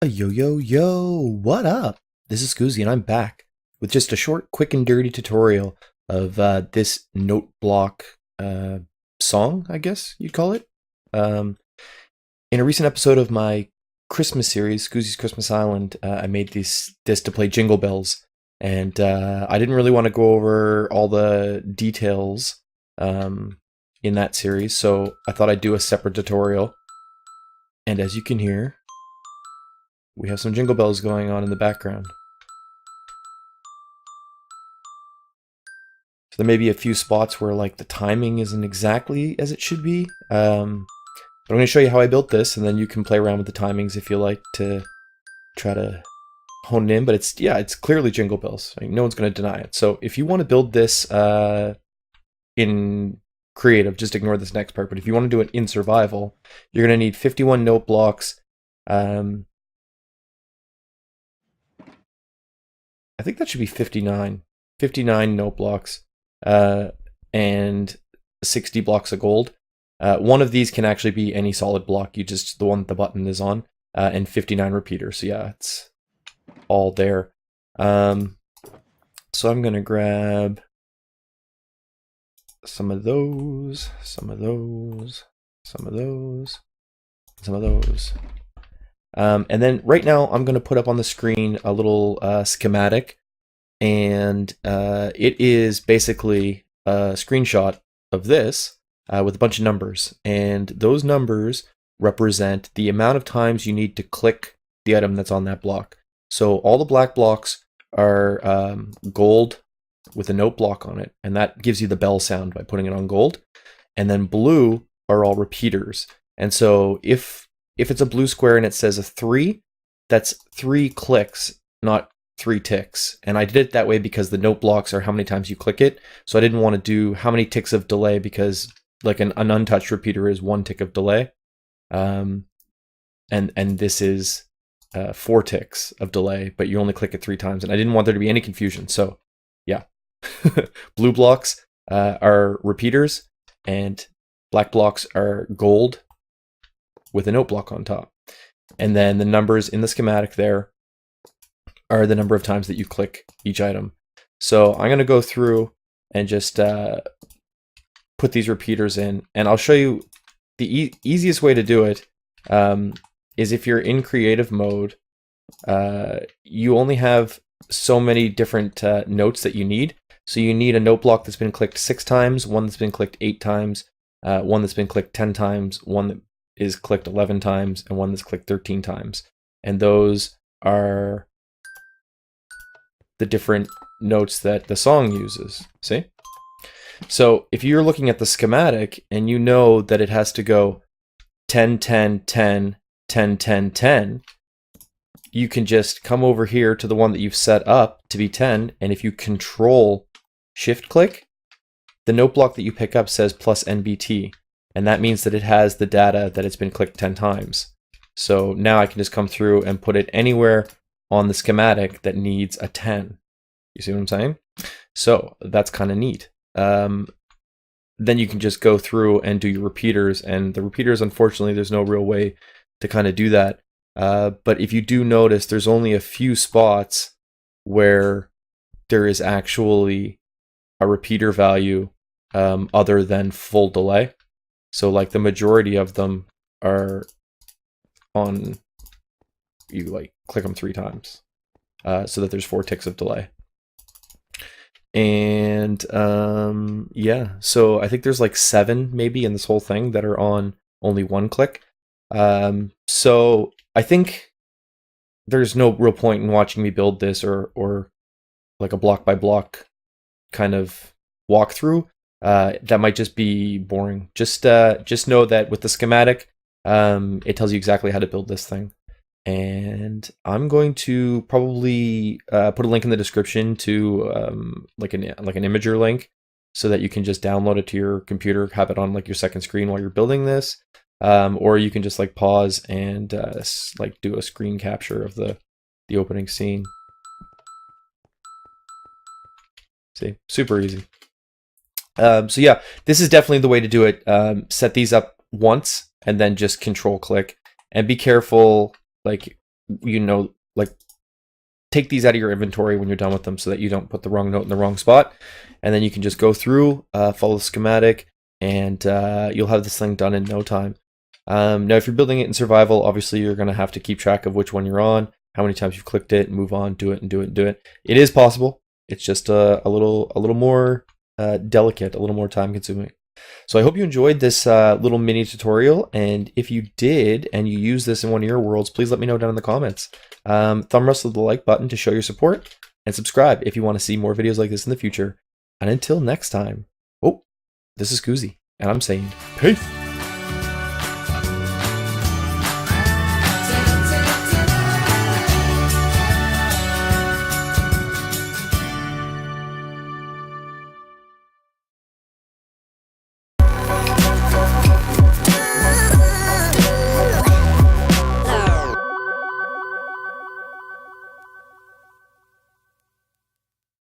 Yo, yo, yo, what up? This is Scoozy, and I'm back with just a short, quick, and dirty tutorial of this note block song, I guess you'd call it. Um, in a recent episode of my Christmas series, Scoozy's Christmas Island, I made this to play Jingle Bells, and I didn't really want to go over all the details in that series, so I thought I'd do a separate tutorial. And as you can hear, we have some jingle bells going on in the background. So there may be a few spots where like the timing isn't exactly as it should be. But I'm going to show you how I built this, and then you can play around with the timings if you like to try to hone it in. But it's clearly jingle bells. Like, no one's going to deny it. So if you want to build this in creative, just ignore this next part. But if you want to do it in survival, you're going to need 51 note blocks. I think that should be 59. 59 note blocks and 60 blocks of gold. One of these can actually be any solid block, the one the button is on, and 59 repeaters. So yeah, it's all there. So I'm going to grab some of those, some of those, some of those, some of those. And then right now I'm going to put up on the screen a little schematic, and it is basically a screenshot of this with a bunch of numbers, and those numbers represent the amount of times you need to click the item that's on that block. So all the black blocks are gold with a note block on it, and that gives you the bell sound by putting it on gold. And then blue are all repeaters. And so if it's a blue square and it says a 3, that's 3 clicks, not 3 ticks. And I did it that way because the note blocks are how many times you click it. So I didn't want to do how many ticks of delay, because like an untouched repeater is 1 tick of delay. And this is 4 ticks of delay, but you only click it 3 times. And I didn't want there to be any confusion. So yeah, blue blocks are repeaters, and black blocks are gold with a note block on top. And then the numbers in the schematic there are the number of times that you click each item. So I'm going to go through and just put these repeaters in, and I'll show you the easiest way to do it is if you're in creative mode, you only have so many different notes that you need. So you need a note block that's been clicked 6 times, one that's been clicked 8 times, one that's been clicked 10 times, one that is clicked 11 times, and one that's clicked 13 times. And those are the different notes that the song uses. See? So if you're looking at the schematic and you know that it has to go 10, 10, 10, 10, 10, 10, you can just come over here to the one that you've set up to be 10, and if you control shift click, the note block that you pick up says plus NBT, and that means that it has the data that it's been clicked 10 times. So now I can just come through and put it anywhere on the schematic that needs a 10. You see what I'm saying? So that's kind of neat. Then you can just go through and do your repeaters, and the repeaters, unfortunately, there's no real way to kind of do that. But if you do notice, there's only a few spots where there is actually a repeater value other than full delay. So like the majority of them are on, you like click them 3 times so that there's 4 ticks of delay. And yeah, so I think there's like 7 maybe in this whole thing that are on only 1 click. So I think there's no real point in watching me build this or like a block by block kind of walkthrough. That might just be boring. Just know that with the schematic, it tells you exactly how to build this thing. And I'm going to probably put a link in the description to like an Imager link, so that you can just download it to your computer, have it on like your second screen while you're building this, or you can just like pause and like do a screen capture of the opening scene. See, super easy. So yeah, this is definitely the way to do it. Set these up once and then just control click, and be careful. Like like take these out of your inventory when you're done with them so that you don't put the wrong note in the wrong spot. And then you can just go through, follow the schematic, and you'll have this thing done in no time. Now, if you're building it in survival, obviously you're going to have to keep track of which one you're on, how many times you've clicked it, move on, do it, and do it, and do it. It is possible. It's just a little more delicate, a little more time consuming. So I hope you enjoyed this little mini tutorial, and if you did and you use this in one of your worlds, please let me know down in the comments. Thumb wrestle the like button to show your support, and subscribe if you want to see more videos like this in the future. And until next time, this is Koozie, and I'm saying peace.